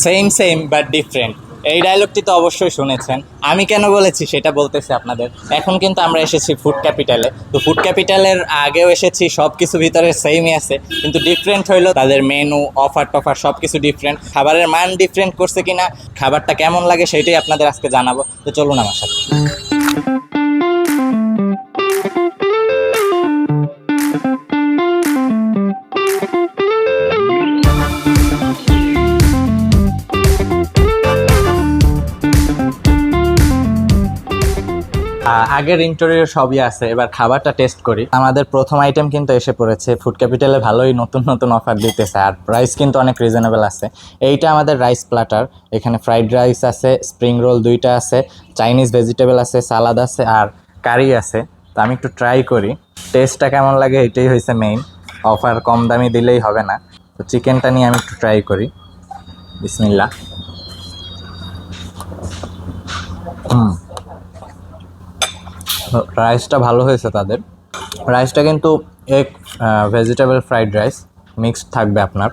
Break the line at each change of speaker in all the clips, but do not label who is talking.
Same same but different. এই ডায়লগটি তো অবশ্যই শুনেছেন। আমি কেন বলেছি সেটা বলতেছি আপনাদের। এখন কিন্তু আমরা এসেছি ফুড ক্যাপিটালে। তো ফুড ক্যাপিটালের আগেও এসেছি, সব কিছু ভিতরে সেমই আছে, কিন্তু ডিফারেন্ট হইলো তাদের মেনু, অফার টফার সব কিছু ডিফারেন্ট। খাবারের মান ডিফারেন্ট করছে কিনা, খাবারটা কেমন লাগে সেটাই আপনাদের আজকে জানাবো। তো চলুন আমার সাথে। আগের ইন্টারভিউ সবই আছে, এবার খাবারটা টেস্ট করি। আমাদের প্রথম আইটেম কিন্তু এসে পড়েছে। ফুড ক্যাপিটালে ভালোই নতুন নতুন অফার দিতেছে, আর প্রাইস কিন্তু অনেক রিজনেবল আছে। এইটা আমাদের রাইস প্ল্যাটার। এখানে ফ্রাইড রাইস আছে, স্প্রিং রোল দুইটা আছে, চাইনিজ ভেজিটেবল আছে, সালাদ আছে, আর কারি আছে। তো আমি একটু ট্রাই করি, টেস্টটা কেমন লাগে এটাই হয়েছে মেইন। অফার কম দামি দিলেই হবে না। তো চিকেনটা নিয়ে আমি একটু ট্রাই করি। বিসমিল্লাহ। রাইসটা ভালো হয়েছে তাদের। রাইসটা কিন্তু এক ভেজিটেবল ফ্রাইড রাইস মিক্সড থাকবে আপনার।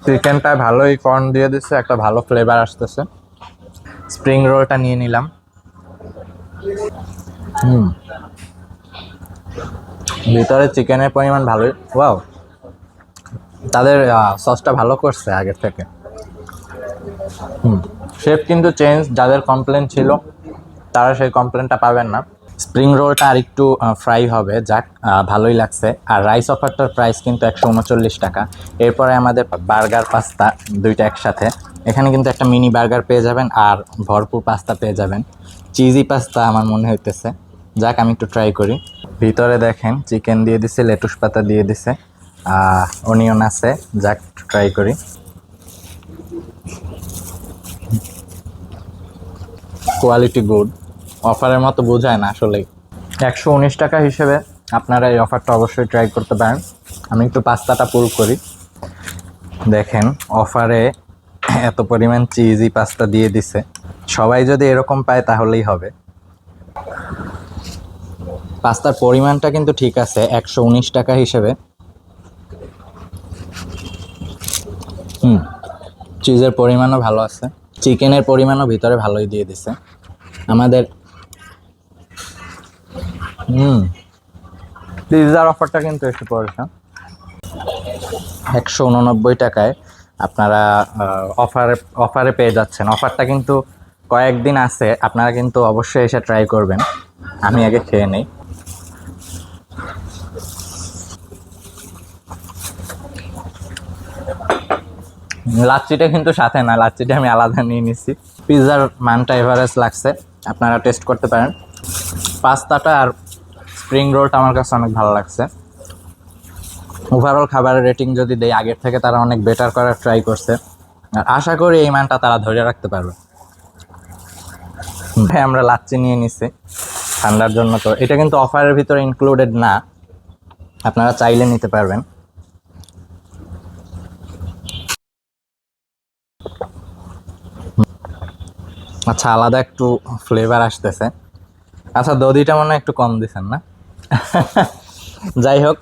চিকেনটা ভালোই কর্ন দিয়ে দিচ্ছে, একটা ভালো ফ্লেভার আসতেছে। স্প্রিং রোলটা নিয়ে নিলাম। ভিতরে চিকেনের পরিমাণ ভালোই। ওয়াও, তাদের সসটা ভালো করছে আগের থেকে। শেফ কিন্তু চেঞ্জ, যাদের কমপ্লেন ছিল তারা সেই কমপ্লেনটা পাবেন না। স্প্রিং রোলটা আর একটু ফ্রাই হবে, যাক ভালোই লাগছে। আর রাইস অফারটার প্রাইস কিন্তু 139 টাকা। এরপরে আমাদের বার্গার পাস্তা দুইটা একসাথে। এখানে কিন্তু একটা মিনি বার্গার পেয়ে যাবেন আর ভরপুর পাস্তা পেয়ে যাবেন। চিজি পাস্তা আমার মনে হইতেছে, যাক আমি একটু ট্রাই করি। ভিতরে দেখেন চিকেন দিয়ে দিছে, লেটুস পাতা দিয়ে দিছে, অনিয়ন আছে, যাক ট্রাই করি। কোয়ালিটি গুড, অফারের মতো বোঝায় না আসলেই। 119 টাকা হিসেবে আপনারা এই অফারটা অবশ্যই ট্রাই করতে পারেন। আমি একটু পাস্তাটা পুল করি। দেখেন অফারে এত পরিমাণ চিজি পাস্তা দিয়ে দিছে, সবাই যদি এরকম পায় তাহলেই হবে। পাস্তার পরিমাণটা কিন্তু ঠিক আছে 119 টাকা হিসেবে। চিজের পরিমাণও ভালো আছে, চিকেনের পরিমাণও ভিতরে ভালোই দিয়ে দিছে আমাদের। পিৎজার অফারটা কিন্তু এসে পড়েছে 189 টাকায়। আপনারা অফারে পেয়ে যাচ্ছেন। অফারটা কিন্তু কয়েকদিন আছে, আপনারা কিন্তু অবশ্যই এসে ট্রাই করবেন। আমি আগে খেয়ে নেই। লাচ্ছিটা কিন্তু সাথে না, লাচ্ছিটা আমি আলাদা নিয়ে নিচ্ছি। পিৎজার মানটা এভারেজ লাগছে, আপনারা টেস্ট করতে পারেন। পাস্তাটা আর স্প্রিং রোলটা আমার কাছে অনেক ভালো লাগছে। ওভারঅল খাবারের রেটিং যদি দেয়, আগের থেকে তারা অনেক বেটার করার ট্রাই করছে, আর আশা করি এই মানটা তারা ধরে রাখতে পারবে। ভাই আমরা লাচ্ছি নিয়ে নিচ্ছি ঠান্ডার জন্য। তো এটা কিন্তু অফারের ভিতরে ইনক্লুডেড না, আপনারা চাইলে নিতে পারবেন। আচ্ছা, আলাদা একটু ফ্লেভার আসতেছে। আচ্ছা, দধিটা মনে হয় একটু কম দিচ্ছেন না? যাই হোক,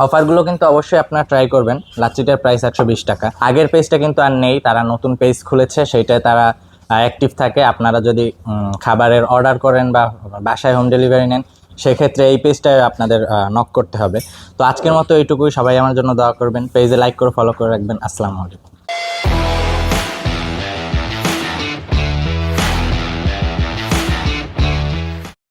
অফারগুলো কিন্তু অবশ্যই আপনারা ট্রাই করবেন। লাচ্ছিটার প্রাইস 120 টাকা। আগের পেজটা কিন্তু আর নেই, তারা নতুন পেজ খুলেছে, সেইটায় তারা অ্যাক্টিভ থাকে। আপনারা যদি খাবারের অর্ডার করেন বা বাসায় হোম ডেলিভারি নেন, সেক্ষেত্রে এই পেজটায় আপনাদের নক করতে হবে। তো আজকের মতো এইটুকুই। সবাই আমার জন্য দোয়া করবেন, পেজে লাইক করে ফলো করে রাখবেন। আসসালামু আলাইকুম।